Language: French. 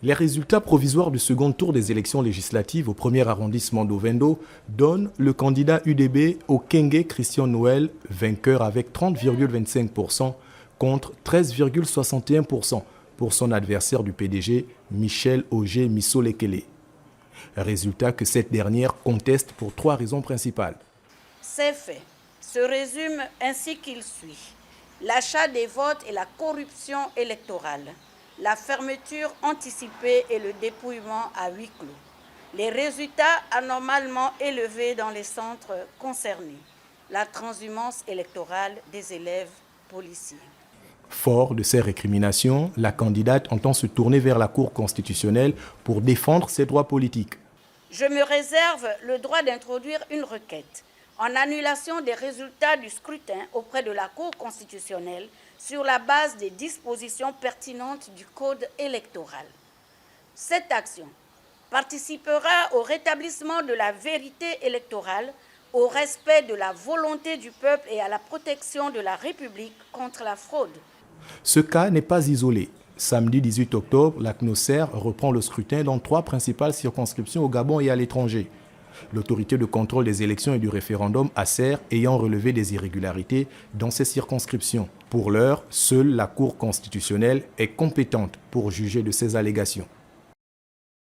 Les résultats provisoires du second tour des élections législatives au premier arrondissement d'Ovendo donnent le candidat UDB Okenge Christian Noël vainqueur avec 30,25% contre 13,61% pour son adversaire du PDG Michel Auger Missolekele. Résultat que cette dernière conteste pour 3 raisons principales. Ces faits se résument ainsi qu'il suit. L'achat des votes et la corruption électorale, la fermeture anticipée et le dépouillement à huis clos, les résultats anormalement élevés dans les centres concernés, la transhumance électorale des élèves policiers. Fort de ces récriminations, la candidate entend se tourner vers la Cour constitutionnelle pour défendre ses droits politiques. Je me réserve le droit d'introduire une requête en annulation des résultats du scrutin auprès de la Cour constitutionnelle sur la base des dispositions pertinentes du Code électoral. Cette action participera au rétablissement de la vérité électorale, au respect de la volonté du peuple et à la protection de la République contre la fraude. Ce cas n'est pas isolé. Samedi 18 octobre, la CNOSER reprend le scrutin dans 3 principales circonscriptions au Gabon et à l'étranger. L'autorité de contrôle des élections et du référendum ACER ayant relevé des irrégularités dans ces circonscriptions. Pour l'heure, seule la Cour constitutionnelle est compétente pour juger de ces allégations.